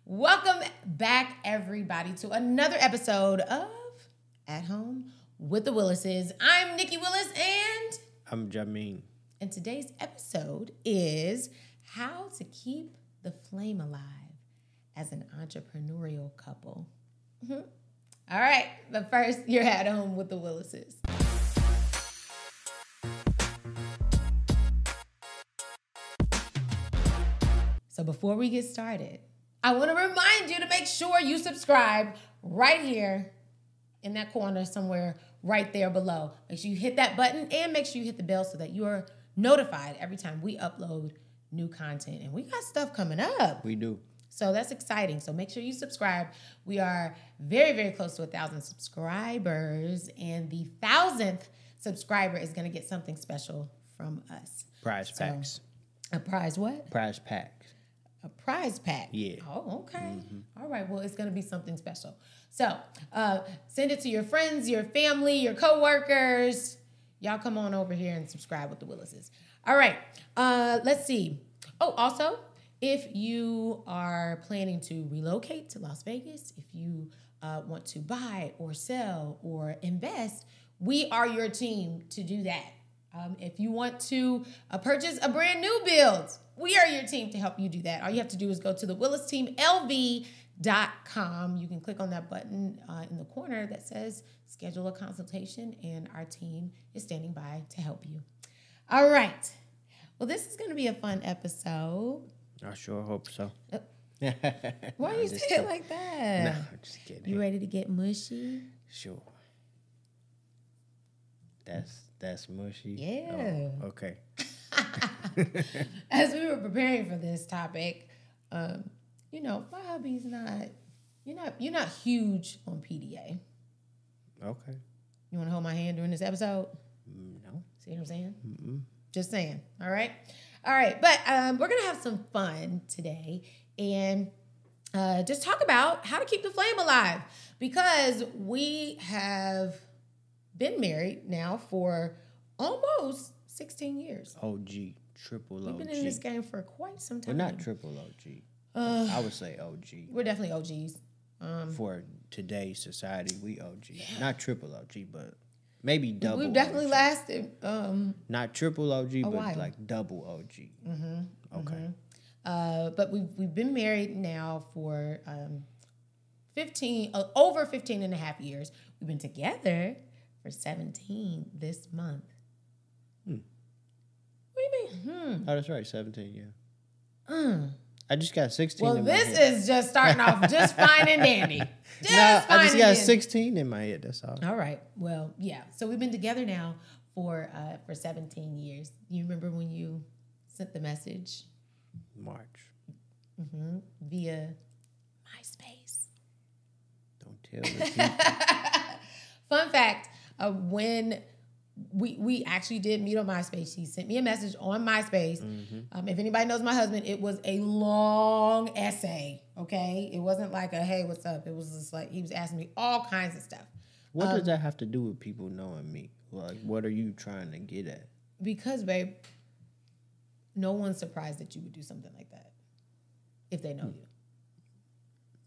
Welcome back, everybody, to another episode of At Home with the Willises. I'm Nicci Willis, and I'm Jameen. And today's episode is how to keep the flame alive as an entrepreneurial couple. All right, but first, you're at home with the Willises. So before we get started, I want to remind you to make sure you subscribe right here in that corner somewhere right there below. Make sure you hit that button and make sure you hit the bell so that you are notified every time we upload new content. And we got stuff coming up. We do. So that's exciting. So make sure you subscribe. We are very, very close to 1,000 subscribers. And the 1,000th subscriber is going to get something special from us. Prize packs. A prize what? Prize packs. A prize pack? Yeah. Oh, okay. Mm-hmm. All right. Well, it's going to be something special. So send it to your friends, your family, your coworkers. Y'all come on over here and subscribe with the Willises. All right. Let's see. Oh, also, if you are planning to relocate to Las Vegas, if you want to buy or sell or invest, we are your team to do that. If you want to purchase a brand new build, we are your team to help you do that. All you have to do is go to the WillisTeamLV.com. You can click on that button in the corner that says schedule a consultation, and our team is standing by to help you. All right. Well, this is going to be a fun episode. I sure hope so. Why you say it like that? No, I'm just kidding. You ready to get mushy? Sure. That's mushy? Yeah. Oh, okay. As we were preparing for this topic, my hubby's you're not huge on PDA. Okay. You want to hold my hand during this episode? No. See what I'm saying? Mm-mm. Just saying. All right. But we're going to have some fun today and just talk about how to keep the flame alive, because we have been married now for almost 16 years. OG. Triple OG. We've been in this game for quite some time. We're not triple OG. I would say OG. We're definitely OGs. For today's society, we OG. Yeah. Not triple OG, but maybe double. We've definitely OG. lasted. Not triple OG, but while. like double OG. Mm-hmm. Okay. Mm-hmm. But we've been married now for over 15 and a half years. We've been together for 17 this month. What do you mean? Oh, that's right, 17, yeah. I just got 16 well, in my head. Well, this is just starting off just fine and dandy. I just got 16 in my head, that's all. All right. Well, yeah. So we've been together now for 17 years. You remember when you sent the message? March. Via MySpace. Don't tell the people. Fun fact, when we actually did meet on MySpace, he sent me a message on MySpace. If anybody knows my husband, it was a long essay, okay? It wasn't like a, hey, what's up? It was just like he was asking me all kinds of stuff. What does that have to do with people knowing me? Like, what are you trying to get at? Because, babe, no one's surprised that you would do something like that if they know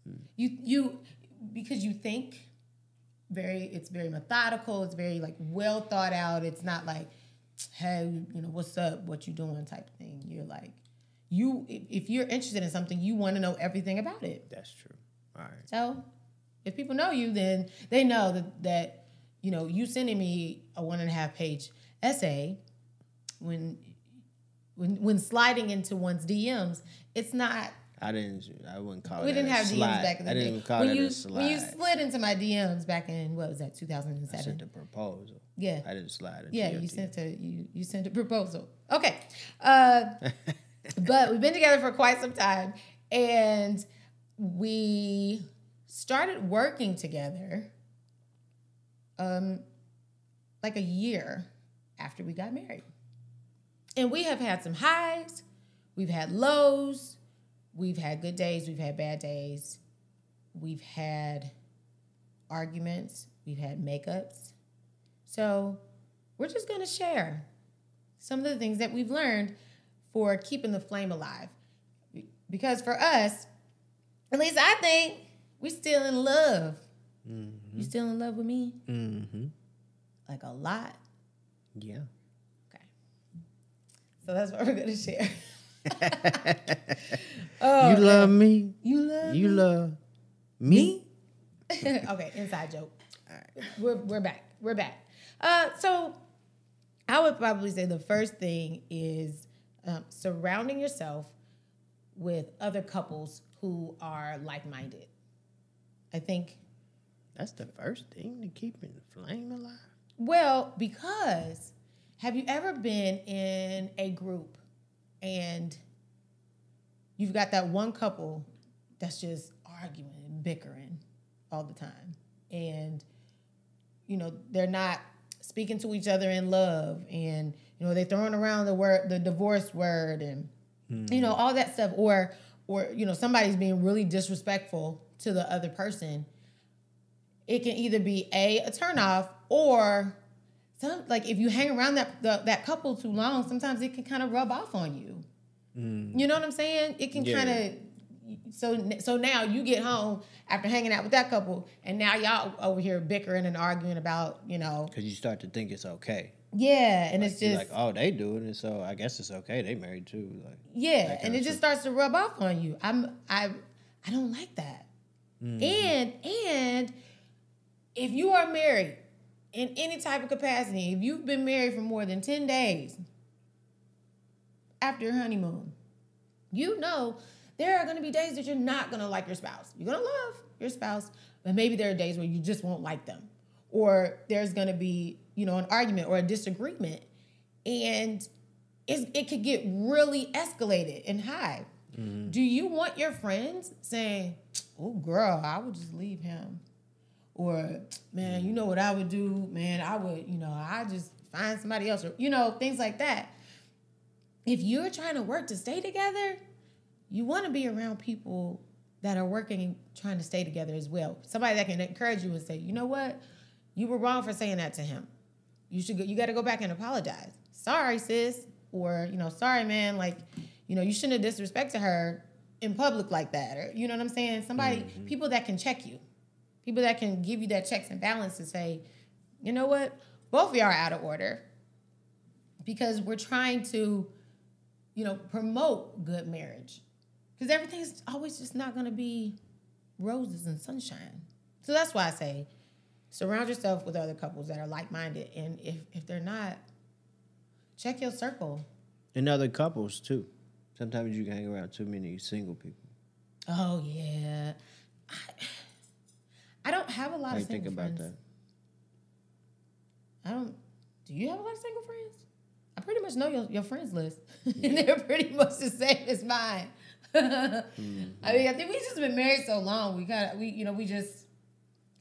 you. You because you think it's very methodical. It's very like well thought out. It's not like, hey, what's up? What you doing? Type of thing. You're like, if you're interested in something, you want to know everything about it. That's true. All right. So if people know you, then they know that you sending me a 1.5-page essay when sliding into one's DMs, it's not. I wouldn't call it. We didn't have DMs back in the day. I didn't call it a slide. When you slid into my DMs back in, what was that, 2007? I sent a proposal. Yeah. I didn't slide into Yeah, your you DM. sent a proposal. Okay. But we've been together for quite some time, and we started working together like a year after we got married. And we have had some highs, we've had lows. We've had good days. We've had bad days. We've had arguments. We've had makeups. So we're just going to share some of the things that we've learned for keeping the flame alive. Because for us, At least I think we still in love. Mm-hmm. You still in love with me? Mm-hmm. Like a lot? Yeah. Okay. So that's what we're going to share. You love me. You love You me? love me. Okay, inside joke. All right. We're back. We're back. So I would probably say the first thing is surrounding yourself with other couples who are like-minded. I think That's the first thing to keeping the flame alive. well, because have you ever been in a group and you've got that one couple that's just arguing and bickering all the time, and they're not speaking to each other in love, and they're throwing around the divorce word, and all that stuff, or somebody's being really disrespectful to the other person. It can either be a turnoff, or if you hang around that couple too long, sometimes it can kind of rub off on you. You know what I'm saying? It can kind of. So now you get home after hanging out with that couple, and now y'all over here bickering and arguing about Because you start to think it's okay. Yeah, and it's just like, oh, they do it, and so I guess it's okay. They married too. Like, yeah, and it just starts to rub off on you. I don't like that. And if you are married in any type of capacity, if you've been married for more than 10 days after your honeymoon, there are going to be days that you're not going to like your spouse. You're going to love your spouse, but maybe there are days where you just won't like them. Or there's going to be, an argument or a disagreement. And it could get really escalated and high. Mm-hmm. Do you want your friends saying, oh, girl, I would just leave him? Or, man, you know what I would do? Man, I would, I just find somebody else. Or, things like that. If you're trying to work to stay together, you want to be around people that are working and trying to stay together as well. Somebody that can encourage you and say, you know what? You were wrong for saying that to him. You got to go back and apologize. Sorry, sis. Or, sorry, man. You shouldn't have disrespected her in public like that. Or, you know what I'm saying? People that can check you. People that can give you that checks and balance and say, you know what? Both of y'all are out of order. Because we're trying to, promote good marriage. Because everything's always just not going to be roses and sunshine. So that's why I say surround yourself with other couples that are like-minded. And if they're not, check your circle. And other couples, too. Sometimes you can hang around too many single people. Oh, yeah. I don't have a lot of single friends. How do you think about that? Do you have a lot of single friends? I pretty much know your friends list. And they're pretty much the same as mine. Mm-hmm. I mean, I think we've just been married so long. We just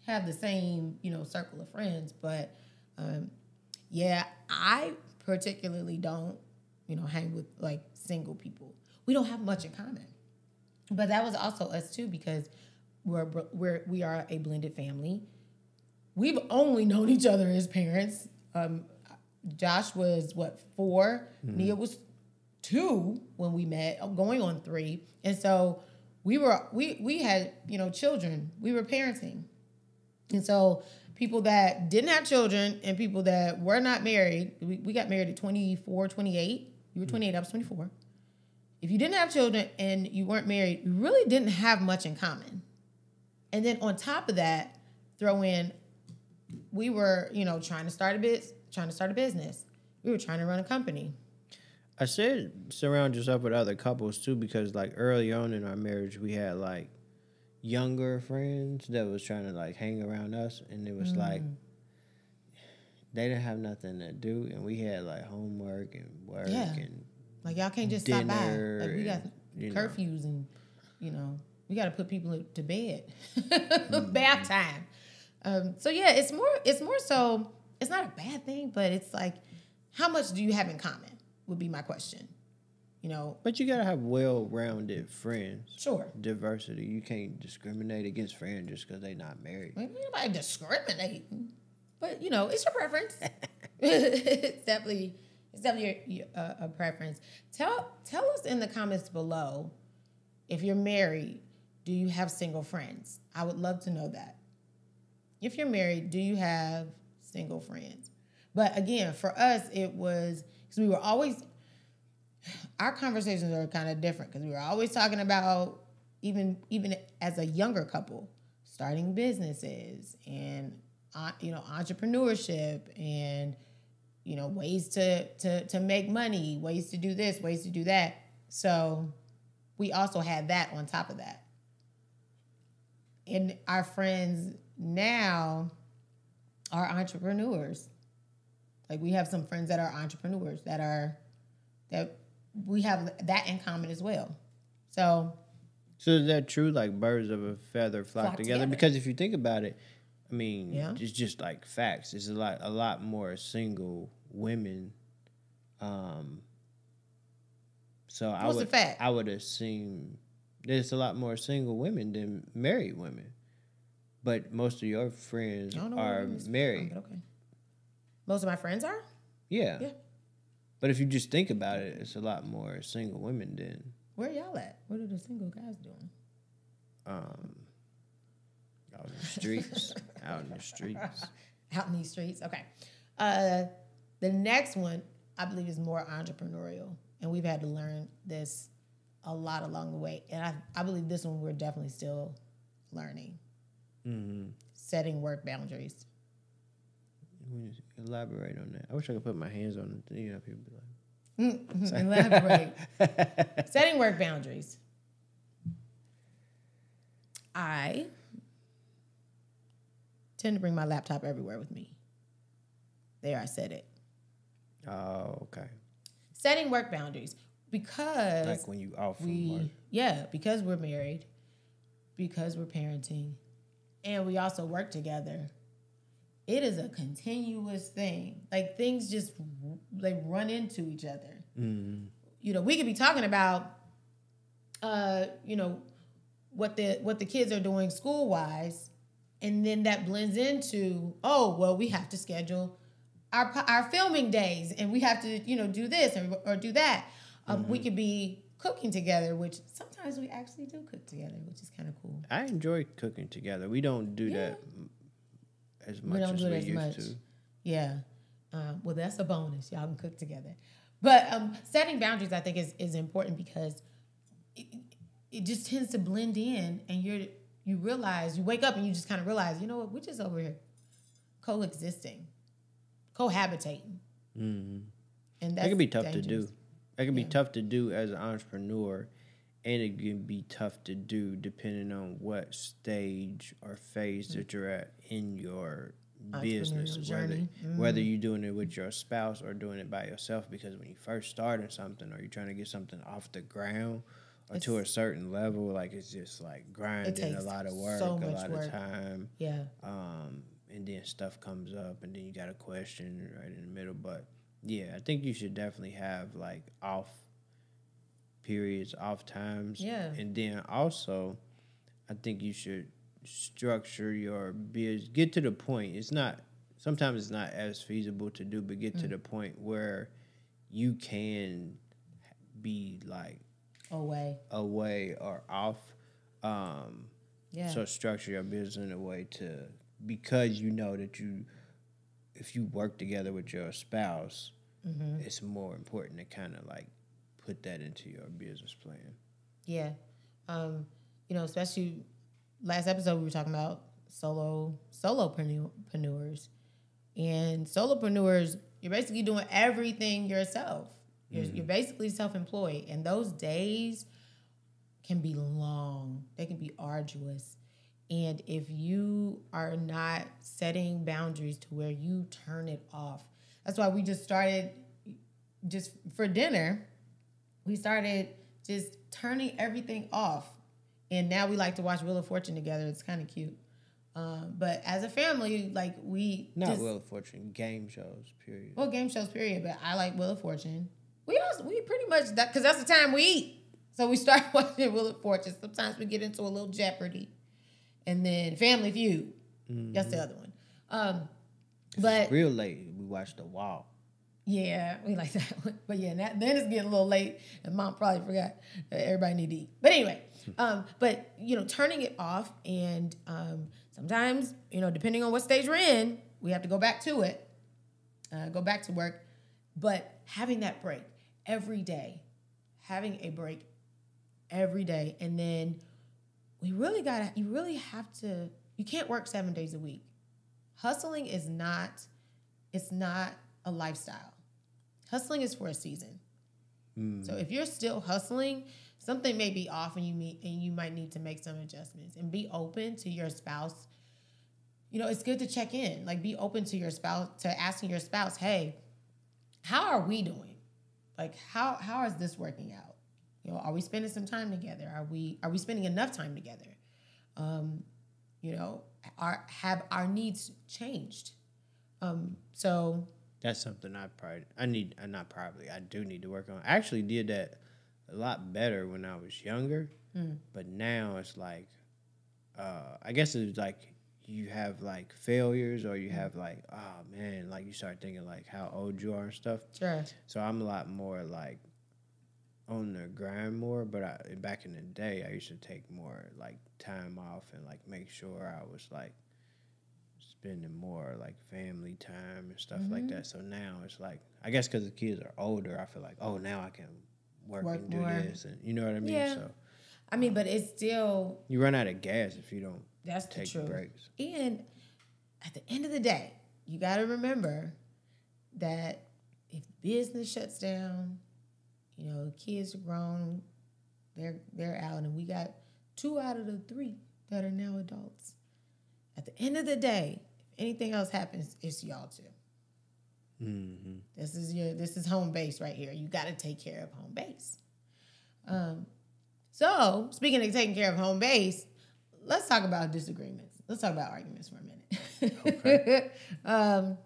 have the same, circle of friends. But I particularly don't, hang with single people. We don't have much in common. But that was also us too, because we are a blended family. We've only known each other as parents. Josh was 4, Nia was 2 when we met, going on 3, and so we had children. We were parenting, and so people that didn't have children and people that were not married, we got married at 24, 28. You were 28, I was 24. If you didn't have children and you weren't married, you really didn't have much in common. And then on top of that, throw in, we were trying to start a business. We were trying to run a company. I said surround yourself with other couples too, because early on in our marriage, we had younger friends that was trying to hang around us, and it was they didn't have nothing to do, and we had homework and work and y'all can't just stop by. We got curfews and we got to put people to bed. Bath time. So yeah, it's more so. It's not a bad thing, but it's how much do you have in common would be my question. But you got to have well-rounded friends. Sure. Diversity. You can't discriminate against friends just because they're not married. Anybody discriminate. But, it's your preference. It's definitely a preference. Tell us in the comments below, if you're married, do you have single friends? I would love to know that. If you're married, do you have single friends? But again, for us, it was, because we were always, our conversations are kind of different because we were always talking about, even as a younger couple, starting businesses and, entrepreneurship and, ways to make money, ways to do this, ways to do that. So we also had that on top of that. And our friends now are entrepreneurs. Like, we have some friends that are entrepreneurs that we have that in common as well. So is that true? Like, birds of a feather flock together? Because if you think about it, I mean, it's just like facts. It's a lot more single women. So I would assume there's a lot more single women than married women. But most of your friends are married. Okay. Most of my friends are? Yeah. But if you just think about it, it's a lot more single women than. Where y'all at? What are the single guys doing? Out in the streets. Out in the streets. Out in these streets. Okay. The next one, I believe, is more entrepreneurial. And we've had to learn this a lot along the way. And I believe this one we're definitely still learning. Mm-hmm. Setting work boundaries. Elaborate on that. I wish I could put my hands on it. People be like, elaborate. Setting work boundaries. I tend to bring my laptop everywhere with me. There, I said it. Oh, okay. Setting work boundaries. Because like when you off from work. Yeah, because we're married, because we're parenting, and we also work together. It is a continuous thing. Like, things just, they run into each other. Mm-hmm. We could be talking about, what the kids are doing school-wise, and then that blends into, we have to schedule our filming days, and we have to, do this or do that. Mm-hmm. We could be cooking together, which sometimes we actually do cook together, which is kind of cool. I enjoy cooking together. We don't do that as much as we used to. Yeah. Well, that's a bonus. Y'all can cook together. But setting boundaries, I think, is important because it just tends to blend in, and you realize, you wake up and you just kind of realize, you know what, we're just over here coexisting, cohabitating. Mm-hmm. And that can be tough to do. That can be tough to do as an entrepreneur, and it can be tough to do depending on what stage or phase that you're at in your business, whether you're doing it with your spouse or doing it by yourself. Because when you first starting something, or you're trying to get something off the ground or to a certain level, like, it's just like grinding, a lot of work, a lot of time. Yeah. And then stuff comes up, and then you got a question right in the middle. But yeah, I think you should definitely have like off periods, off times. Yeah. And then also, I think you should structure your business. Get to the point. Sometimes it's not as feasible to do, but get to the point where you can be like away or off. So structure your business in a way because you know that if you work together with your spouse, it's more important to kind of like put that into your business plan. Yeah. Especially last episode we were talking about solopreneurs. And solopreneurs, you're basically doing everything yourself. You're basically self-employed. And those days can be long. They can be arduous. And if you are not setting boundaries to where you turn it off, that's why we just started, just for dinner, we started just turning everything off. And now we like to watch Wheel of Fortune together. It's kind of cute. But as a family, like, we not Wheel of Fortune, game shows, period. Well, game shows, period. But I like Wheel of Fortune. We pretty much, because that's the time we eat. So we start watching Wheel of Fortune. Sometimes we get into a little Jeopardy. And then Family Feud. Mm-hmm. That's the other one. But real late, we watch The Wall. Yeah, we like that one. But yeah, then it's getting a little late, and Mom probably forgot that everybody need to eat. But anyway, but turning it off, and sometimes depending on what stage we're in, we have to go back to it, go back to work. But having that break every day, having a break every day, and then you really have to. You can't work 7 days a week. Hustling is not. It's not a lifestyle. Hustling is for a season. So if you're still hustling, something may be off, and you might need to make some adjustments, and be open to your spouse. It's good to check in. Like, be open to your spouse, to asking your spouse, hey, how are we doing? Like, how is this working out? Are we spending some time together? Are we spending enough time together? Have our needs changed? So that's something I do need to work on. I actually did that a lot better when I was younger, but now it's like, I guess it's like you have like failures, or you have like, oh man, like you start thinking like how old you are and stuff. Sure. So I'm a lot more like on the grind more, but back in the day, I used to take more like time off and like make sure I was like spending more like family time and stuff like that. So now it's like, I guess because the kids are older, I feel like, oh, now I can work and do more. This, and you know what I mean? Yeah. So, I mean, but it's still, you run out of gas if you don't that's take the truth. Breaks. And at the end of the day, you got to remember that if the business shuts down, the kids are grown, they're out, and we got 2 out of the 3 that are now adults. At the end of the day, if anything else happens, it's y'all too. Mm-hmm. This is home base right here. You got to take care of home base. So speaking of taking care of home base, let's talk about disagreements. Let's talk about arguments for a minute. Okay.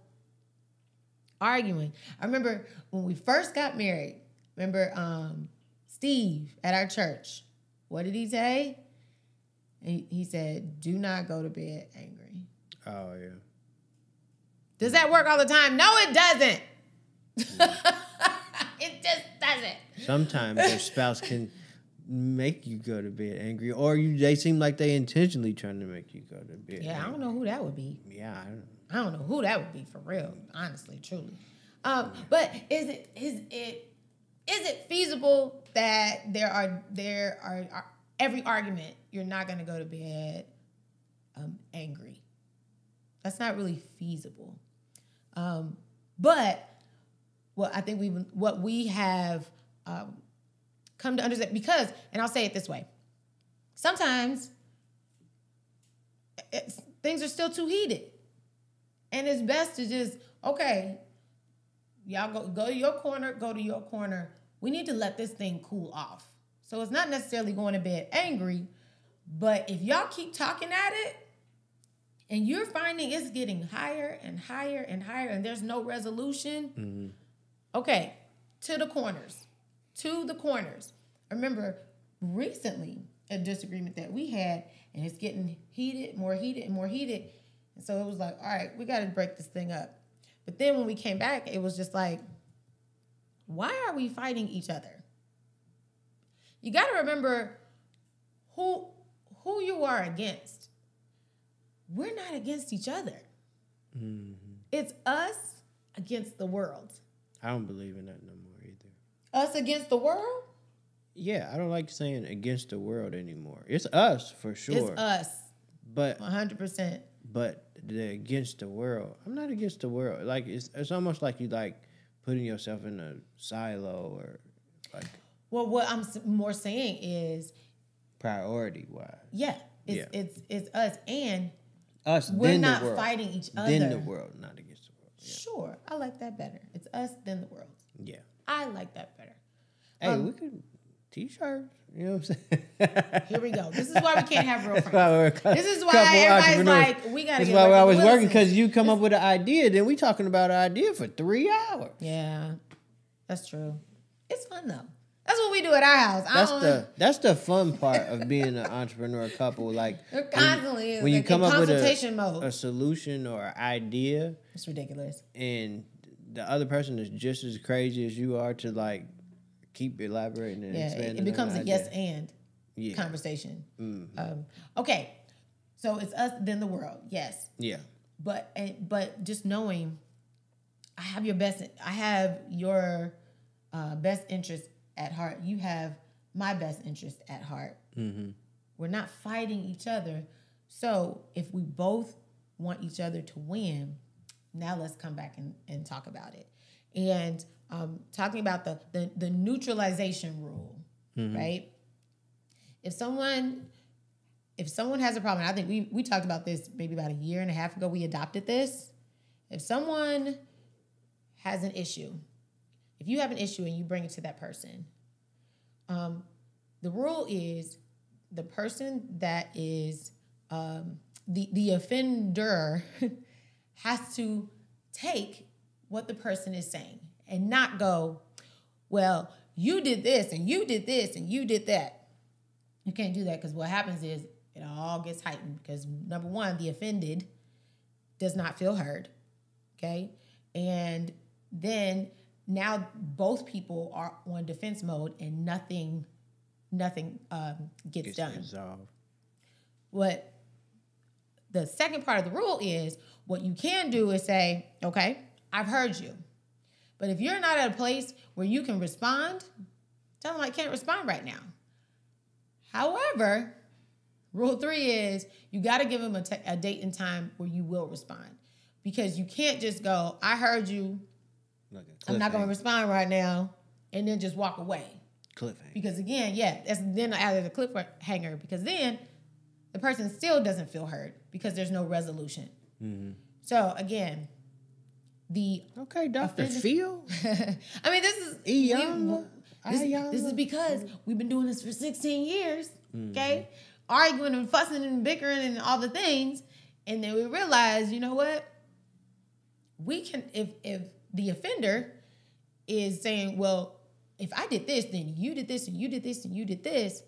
Arguing. I remember when we first got married. Remember Steve at our church? What did he say? He said, "Do not go to bed angry." Oh, yeah. Does that work all the time? No, it doesn't. It just doesn't. Sometimes your spouse can make you go to bed angry, or they seem like they intentionally trying to make you go to bed angry. I don't know who that would be. Yeah, I don't know who that would be for real, honestly, truly. But is it feasible that there are every argument you're not going to go to bed angry? That's not really feasible. But I think what we have come to understand, because, and I'll say it this way, sometimes things are still too heated, and it's best to just, okay, y'all go to your corner. We need to let this thing cool off. So it's not necessarily going to bed angry, but if y'all keep talking at it and you're finding it's getting higher and higher and higher and there's no resolution, okay, to the corners. I remember recently a disagreement that we had, and it's getting more heated. And so it was like, all right, we got to break this thing up. But then when we came back, it was just like, why are we fighting each other? You got to remember who you are against. We're not against each other. Mm-hmm. It's us against the world. I don't believe in that no more either. Us against the world? Yeah, I don't like saying against the world anymore. It's us for sure. It's us. But 100%. But the against the world, I'm not against the world. Like it's almost like you like putting yourself in a silo, or like. Well, what I'm more saying is priority wise. Yeah, it's us and us. We're then not the world. Fighting each other. Then the world, not against the world. Yeah. Sure, I like that better. It's us, then the world. Yeah, I like that better. Hey, we could t-shirts. You know what I'm saying? Here we go. This is why we can't have real friends. This is why everybody's like, we got to get. That's why I was working, because you come up with an idea, then we talking about an idea for 3 hours. Yeah, that's true. It's fun though. That's what we do at our house. That's the fun part of being an entrepreneur couple. Like constantly when you come up with mode. a solution or an idea, it's ridiculous. and the other person is just as crazy as you are to like keep elaborating and expanding. It becomes a yes idea. and conversation. Mm-hmm. Okay, so it's us then the world. Yes. Yeah. But just knowing, I have your best interest at heart. You have my best interest at heart. Mm-hmm. We're not fighting each other. So if we both want each other to win, now let's come back and talk about it. And talking about the neutralization rule, right? If someone has a problem, I think we talked about this maybe about a year and a half ago, we adopted this. If someone has an issue, if you have an issue and you bring it to that person, the rule is the person that is the offender has to take what the person is saying and not go, well, you did this and you did this and you did that. You can't do that because what happens is it all gets heightened because, number one, the offended does not feel heard, okay? And then now both people are on defense mode and nothing gets done. Resolved. What the second part of the rule is, what you can do is say, okay, I've heard you. But if you're not at a place where you can respond, tell them I can't respond right now. However, rule 3 is you got to give them a date and time where you will respond. Because you can't just go, I heard you, I'm not going to respond right now, and then just walk away. Cliffhanger. Because again, that's then added a cliffhanger, because then the person still doesn't feel heard because there's no resolution. Mm-hmm. So again, okay, Dr. Phil. I mean, this is because we've been doing this for 16 years. Okay, arguing and fussing and bickering and all the things, and then we realize, you know what? We can, if the offender is saying, well, if I did this, then you did this, and you did this, and you did this.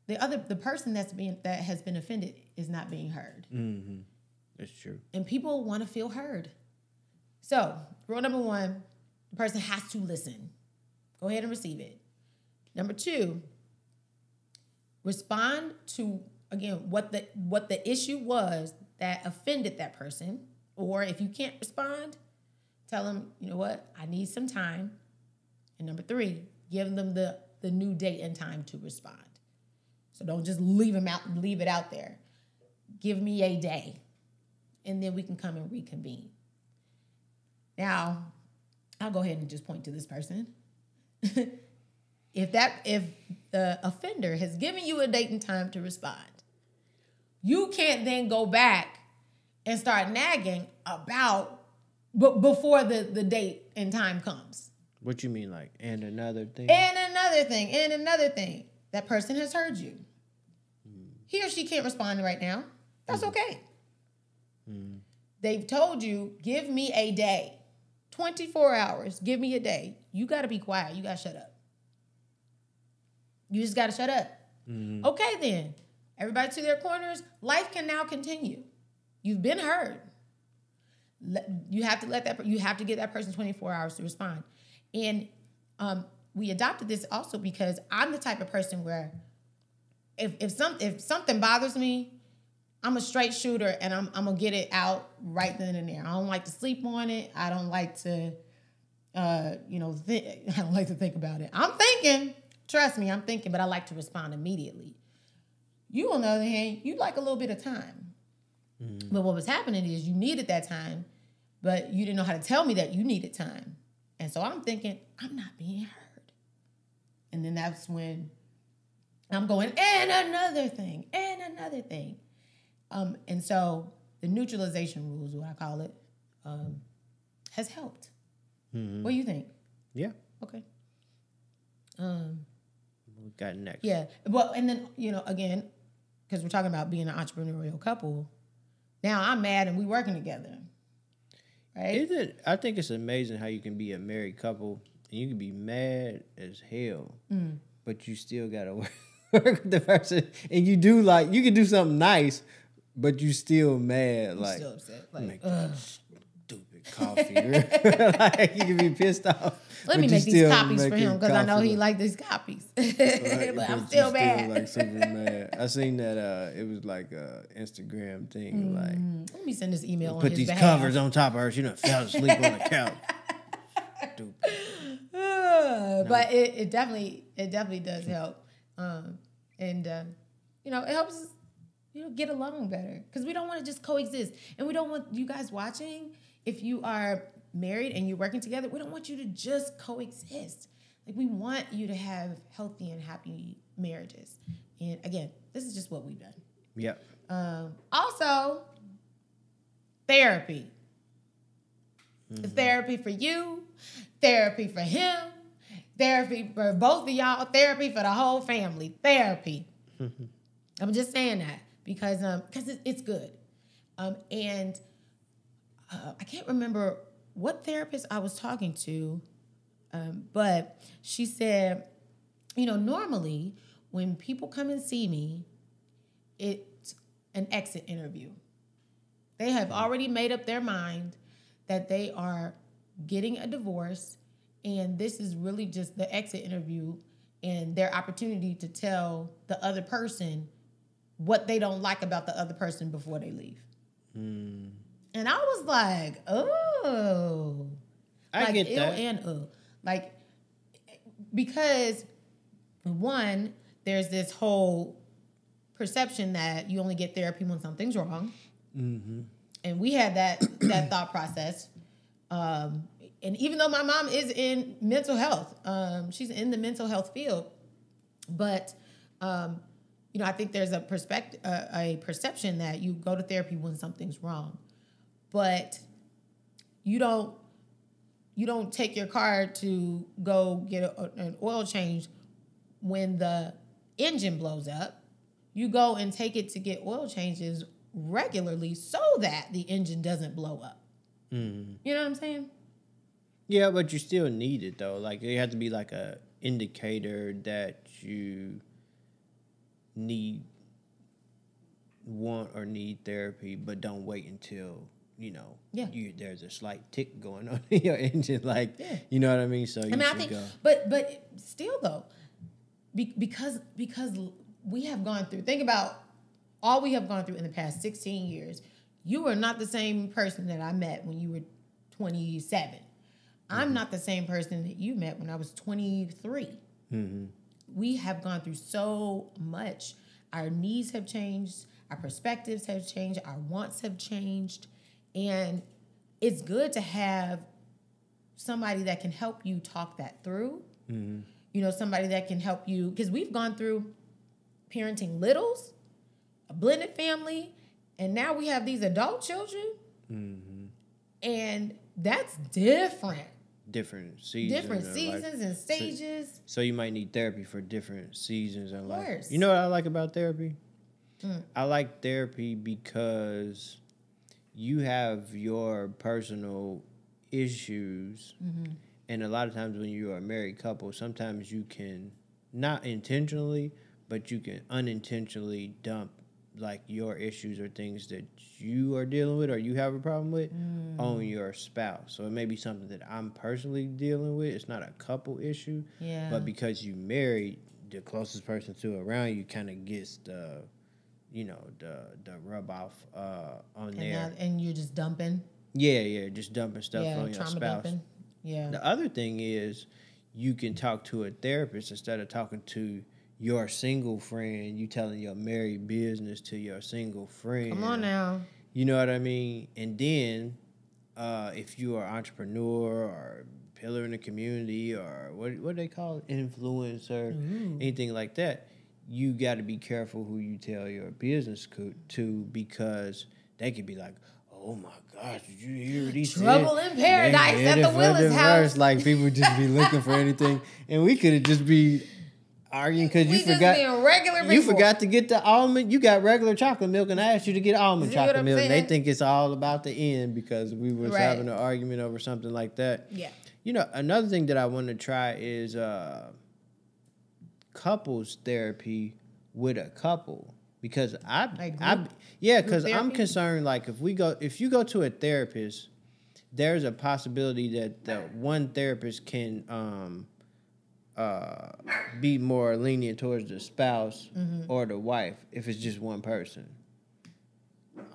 The person that has been offended is not being heard. Mm-hmm. That's true. And people want to feel heard. So, rule number 1, the person has to listen. Go ahead and receive it. Number 2, respond to, again, what the issue was that offended that person. Or if you can't respond, tell them, you know what, I need some time. And number 3, give them the new date and time to respond. So don't just leave it out there. Give me a day, and then we can come and reconvene. Now, I'll go ahead and just point to this person. If the offender has given you a date and time to respond, you can't then go back and start nagging about before the date and time comes. What you mean, like, and another thing? And another thing, and another thing. That person has heard you. He or she can't respond right now. That's okay. They've told you, give me a day. 24 hours, give me a day. You got to be quiet. You got to shut up. You just got to shut up. Okay, then. Everybody to their corners. Life can now continue. You've been heard. You have to give that person 24 hours to respond. And we adopted this also because I'm the type of person where if something bothers me, I'm a straight shooter and I'm gonna get it out right then and there. I don't like to sleep on it. I don't like to, I don't like to think about it. I'm thinking, trust me, I'm thinking, but I like to respond immediately. You, on the other hand, you like a little bit of time. But what was happening is you needed that time, but you didn't know how to tell me that you needed time. And so I'm thinking, I'm not being heard. And then that's when I'm going, and another thing. And so the neutralization rules, what I call it, has helped. What do you think? Yeah. Okay. What got next? Yeah. Well, and then, again, because we're talking about being an entrepreneurial couple, now I'm mad and we working together. Right? I think it's amazing how you can be a married couple and you can be mad as hell, but you still got to work with the person. And you can do something nice, but you still mad. You're still upset. Like, stupid. coffee. Like, you can be pissed off. Let me make these copies for him because I know he like these copies. Like, but I'm still mad. Like super mad. I seen that it was like a Instagram thing. Like, let me send this email on put his these behalf. covers on top of her. She done fell asleep on the couch. Stupid. But it definitely does help. You know, it helps us, you know, get along better because we don't want to just coexist. And we don't want you guys watching, if you are married and you're working together, we don't want you to just coexist. Like, we want you to have healthy and happy marriages. And again, this is just what we've done. Yep. Also, therapy. Therapy for you, therapy for him, therapy for both of y'all, therapy for the whole family. Therapy. I'm just saying that because it's good. I can't remember what therapist I was talking to, but she said, you know, normally when people come and see me, it's an exit interview. They have already made up their mind that they are getting a divorce, and this is really just the exit interview and their opportunity to tell the other person what they don't like about the other person before they leave. And I was like, oh. I get that. And like, because one, there's this whole perception that you only get therapy when something's wrong. Mm-hmm. And we had that thought process. And even though my mom is in mental health, she's in the mental health field, but you know, I think there's a perception that you go to therapy when something's wrong, but you don't take your car to go get an oil change when the engine blows up. You go and take it to get oil changes regularly so that the engine doesn't blow up. Mm-hmm. You know what I'm saying? Yeah, but you still need it though. Like, it has to be like a indicator that you want or need therapy, but don't wait until, you know, there's a slight tick going on in your engine. Like, you know what I mean? So you should go. But still though, because we have gone through, think about all we have gone through in the past 16 years. You are not the same person that I met when you were 27. Mm-hmm. I'm not the same person that you met when I was 23. Mm-hmm. We have gone through so much. Our needs have changed. Our perspectives have changed. Our wants have changed. And it's good to have somebody that can help you talk that through. Mm-hmm. You know, somebody that can help you. Because we've gone through parenting littles, a blended family, and now we have these adult children. Mm-hmm. And that's different. Different seasons and stages. So you might need therapy for different seasons in life. Of course. You know what I like about therapy? I like therapy because you have your personal issues. Mm-hmm. And a lot of times when you are a married couple, sometimes you can, not intentionally, but you can unintentionally dump like your issues or things that you are dealing with or you have a problem with on your spouse. So it may be something that I'm personally dealing with. It's not a couple issue. Yeah. But because you married, the closest person to around you kind of gets the rub off on there. And you're just dumping? Yeah, just dumping stuff on your spouse. Dumping. Yeah. The other thing is you can talk to a therapist instead of talking to your single friend. You telling your married business to your single friend. Come on now. You know what I mean? And then if you are an entrepreneur or pillar in the community or what do they call it? Influencer, anything like that, you got to be careful who you tell your business to because they could be like, oh my gosh, did you hear what he said? Trouble in paradise at the Willis house. Like, people just be looking for anything. And we could have just be arguing because you forgot to get the almond. You got regular chocolate milk, and I asked you to get almond chocolate milk. And they think it's all about the end because we was having an argument over something like that. Yeah. You know, another thing that I want to try is couples therapy with a couple because I'm concerned. Like, if you go to a therapist, there's a possibility that the one therapist can be more lenient towards the spouse or the wife if it's just one person.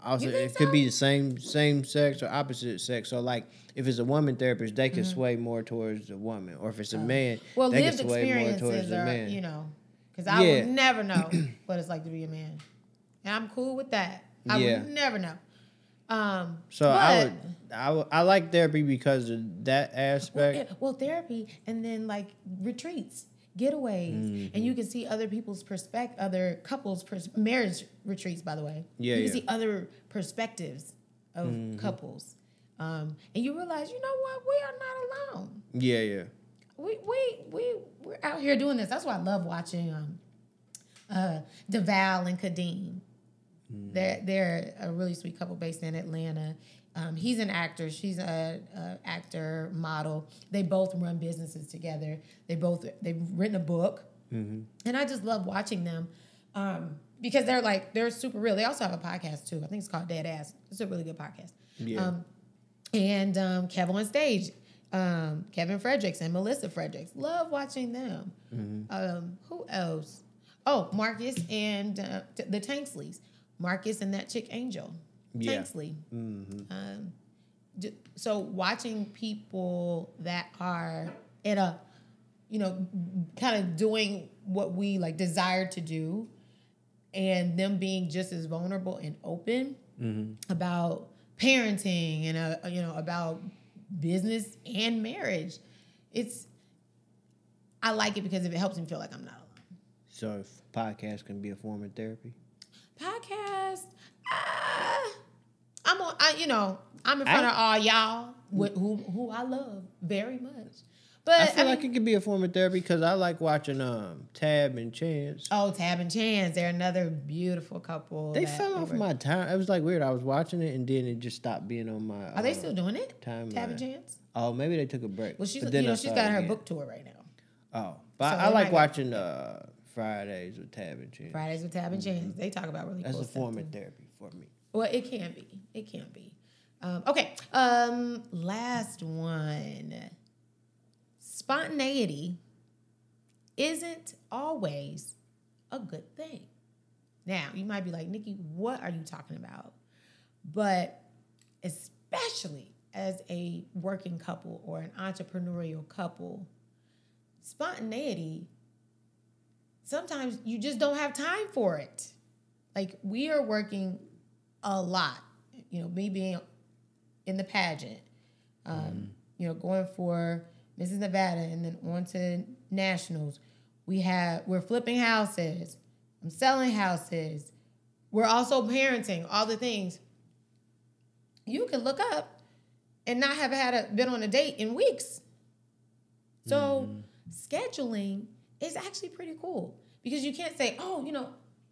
Also, it could be the same sex or opposite sex. So, like, if it's a woman therapist, they could sway more towards the woman, or if it's a man, they could sway more towards the man. You know, because I would never know what it's like to be a man, and I'm cool with that. I would never know. So I like therapy because of that aspect. Well, therapy, and then like retreats, getaways, and you can see other people's other couples' marriage retreats. By the way, you can see other perspectives of couples, and you realize, you know what, we are not alone. Yeah. We're out here doing this. That's why I love watching DeVal and Kadeem. They're a really sweet couple based in Atlanta. He's an actor. She's a actor, model. They both run businesses together. They've written a book, and I just love watching them because they're super real. They also have a podcast too. I think it's called Dead Ass. It's a really good podcast. Yeah. And Kevin on Stage, Kevin Fredericks and Melissa Fredericks. Love watching them. Who else? Oh, Marcus and the Tanksleys. Marcus and that chick Angel. Tanksley. So watching people that are in a, kind of doing what we like desire to do, and them being just as vulnerable and open about parenting and about business and marriage. I like it because it helps me feel like I'm not alone. So if podcast can be a form of therapy? Podcast, I'm in front of all y'all who I love very much. But I feel like it could be a form of therapy because I like watching Tab and Chance. Oh, Tab and Chance, they're another beautiful couple. They fell off my time. It was like weird. I was watching it and then it just stopped being on my. Are they still doing it? Tab and Chance. Oh, maybe they took a break. Well, she's got her book tour right now. Oh, but so I like watching Fridays with Tab and Chance. Fridays with Tab and Chance. They talk about really cool stuff. That's a form of therapy for me. Well, it can be. It can be. Okay. Last one. Spontaneity isn't always a good thing. Now, you might be like, Nikki, what are you talking about? But especially as a working couple or an entrepreneurial couple, spontaneity, sometimes you just don't have time for it. Like, we are working a lot. Me being in the pageant, going for Mrs. Nevada and then on to nationals. We're flipping houses. I'm selling houses. We're also parenting, all the things. You can look up and not have been on a date in weeks. So scheduling is actually pretty cool because you can't say,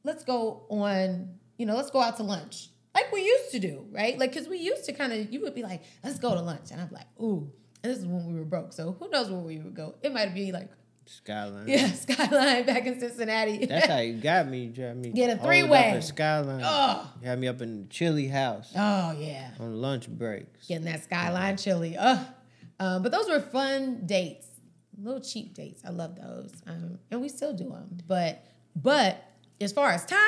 let's go out to lunch. Like we used to do, right? Like, because we used to you would be like, let's go to lunch. And I'm like, ooh. And this is when we were broke. So who knows where we would go? It might be like Skyline. Yeah, Skyline back in Cincinnati. That's how you got me. You me get a three-way. Skyline. Oh. You had me up in the chili house. Oh, yeah. On lunch breaks. Getting that Skyline chili. But those were fun dates. Little cheap dates. I love those. And we still do them. But as far as time,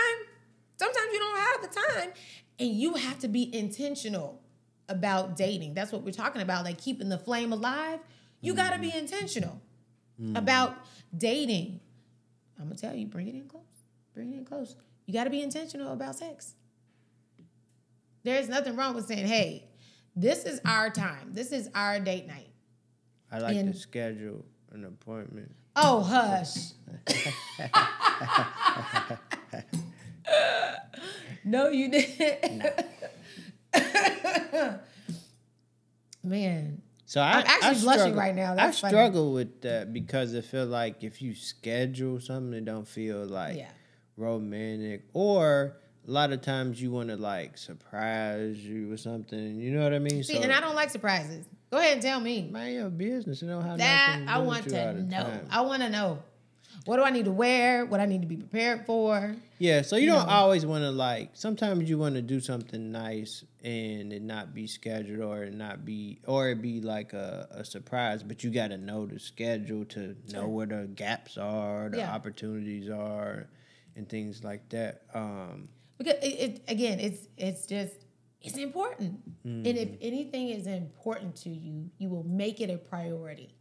sometimes you don't have the time. And you have to be intentional about dating. That's what we're talking about, like keeping the flame alive. You got to be intentional about dating. I'm going to tell you, bring it in close. Bring it in close. You got to be intentional about sex. There's nothing wrong with saying, hey, this is our time. This is our date night. I like to schedule an appointment. Oh, hush. No, you didn't. No. Man. So I'm actually blushing right now. That's I struggle with that because I feel like if you schedule something, it don't feel like romantic. Or a lot of times you want to like surprise you or something. You know what I mean? See, and I don't like surprises. Go ahead and tell me. Mind your business. You don't have that nothing I want to know. I want to know. What do I need to wear? What I need to be prepared for? Yeah, so you don't always want to like. Sometimes you want to do something nice and it not be scheduled, or it be like a surprise. But you got to know the schedule to know where the gaps are, the opportunities are, and things like that. Because it's important. And if anything is important to you, you will make it a priority.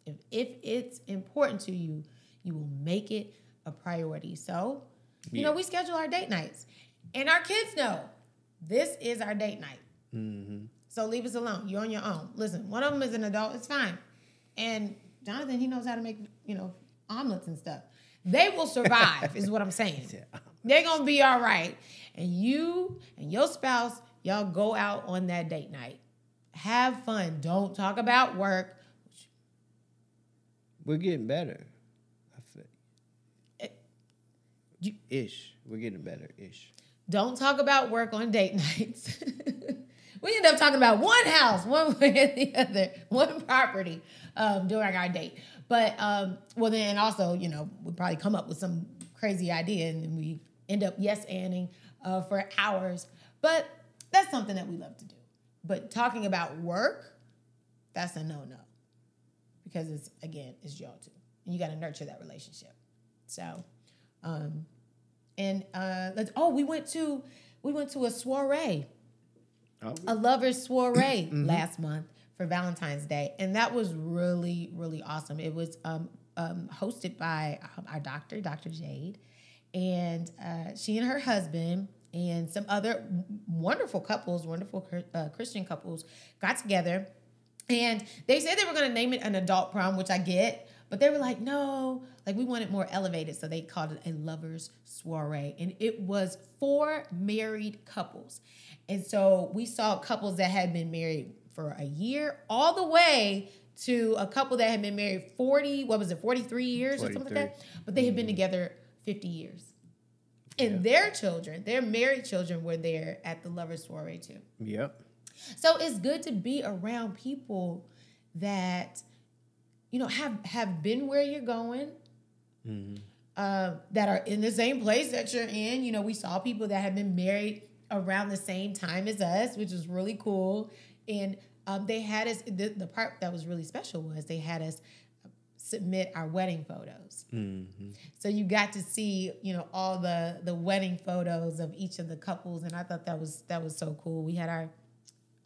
If it's important to you, you will make it a priority. So, you know, we schedule our date nights. And our kids know this is our date night. Mm-hmm. So leave us alone. You're on your own. Listen, one of them is an adult. It's fine. And Jonathan, he knows how to make, omelets and stuff. They will survive is what I'm saying. They're going to be all right. And you and your spouse, y'all go out on that date night. Have fun. Don't talk about work. We're getting better. We're getting better. Don't talk about work on date nights. We end up talking about one house, one way or the other, one property during our date. But, then also, we'll probably come up with some crazy idea and then we end up yes-anding for hours. But that's something that we love to do. But talking about work, that's a no-no. Because it's y'all too. And you got to nurture that relationship. So, we went to a soiree, a lover's soiree last month for Valentine's Day. And that was really, really awesome. It was hosted by our doctor, Dr. Jade. And she and her husband and some other wonderful couples, Christian couples got together. And they said they were going to name it an adult prom, which I get. But they were like, no, like we want it more elevated. So they called it a lover's soiree. And it was 4 married couples. And so we saw couples that had been married for a year all the way to a couple that had been married 43 years or something like that. But they had been together 50 years. And their children, their married children were there at the lover's soiree too. Yep. So it's good to be around people that, have been where you're going, that are in the same place that you're in. We saw people that have been married around the same time as us, which was really cool. And they had us, the part that was really special was they had us submit our wedding photos. Mm-hmm. So you got to see, all the wedding photos of each of the couples. And I thought that was so cool. We had our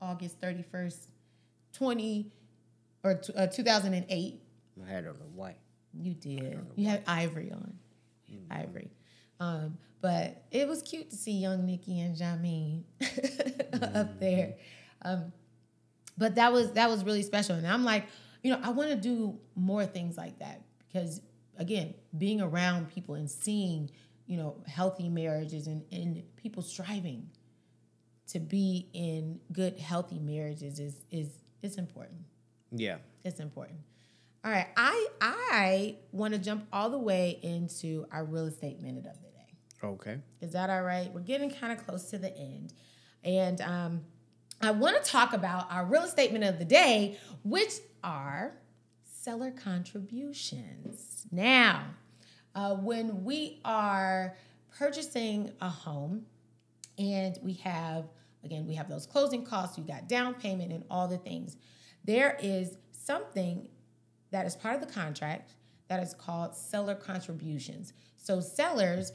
August 31st, 2008. I had on the white. You did. You had ivory on. Mm-hmm. Ivory. But it was cute to see young Nicci and Jameen up there. But that was really special. And I'm like, I want to do more things like that because, again, being around people and seeing, healthy marriages and people striving to be in good, healthy marriages is important. Yeah. It's important. All right. I want to jump all the way into our real estate minute of the day. Okay. Is that all right? We're getting kind of close to the end. And I want to talk about our real estate minute of the day, which are seller contributions. Now, when we are purchasing a home and we have those closing costs, you got down payment and all the things, there is something that is part of the contract that is called seller contributions. So sellers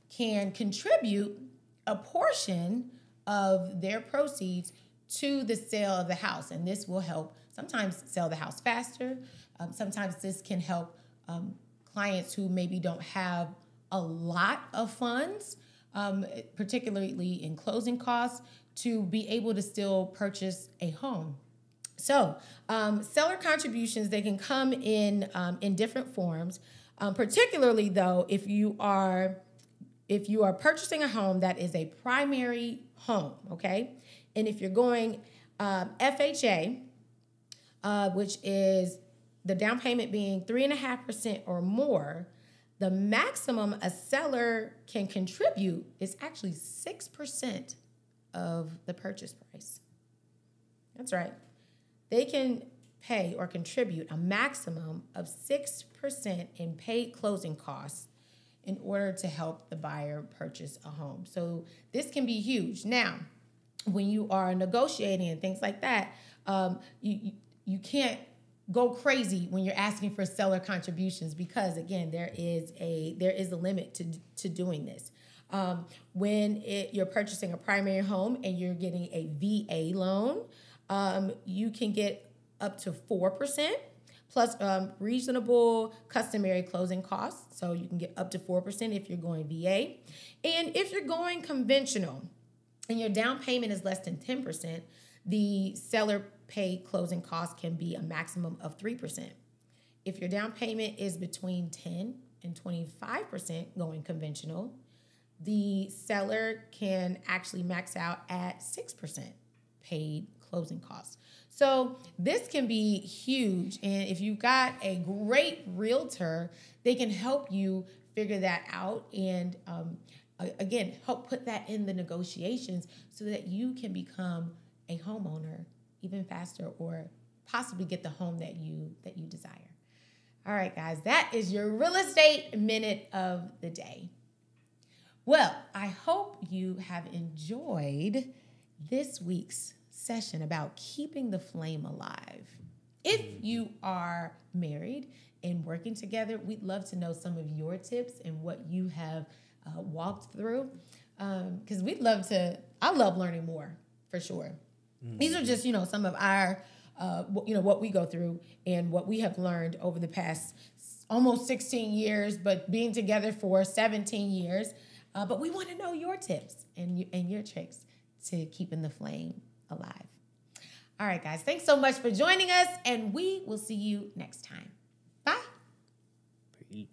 can contribute a portion of their proceeds to the sale of the house. And this will help sometimes sell the house faster. Sometimes this can help clients who maybe don't have a lot of funds, particularly in closing costs, to be able to still purchase a home. So seller contributions, they can come in different forms, particularly though if you are purchasing a home that is a primary home, okay? And if you're going FHA, which is the down payment being 3.5% or more, the maximum a seller can contribute is actually 6% of the purchase price. That's right. They can pay or contribute a maximum of 6% in paid closing costs in order to help the buyer purchase a home. So this can be huge. Now, when you are negotiating and things like that, you can't go crazy when you're asking for seller contributions because, again, there is a limit to doing this. When you're purchasing a primary home and you're getting a VA loan, you can get up to 4%. Plus reasonable customary closing costs. So you can get up to 4% if you're going VA. And if you're going conventional and your down payment is less than 10%, the seller paid closing costs can be a maximum of 3%. If your down payment is between 10 and 25% going conventional, the seller can actually max out at 6% paid closing costs. So this can be huge. And if you've got a great realtor, they can help you figure that out and, again, help put that in the negotiations so that you can become a homeowner even faster or possibly get the home that you desire. All right, guys, that is your real estate minute of the day. Well, I hope you have enjoyed this week's session about keeping the flame alive. If you are married and working together, we'd love to know some of your tips and what you have walked through, because I love learning more, for sure. These are just, some of our, what we go through and what we have learned over the past almost 16 years, but being together for 17 years. But we want to know your tips and your tricks to keeping the flame alive. All right, guys, thanks so much for joining us, and we will see you next time. Bye. Peace.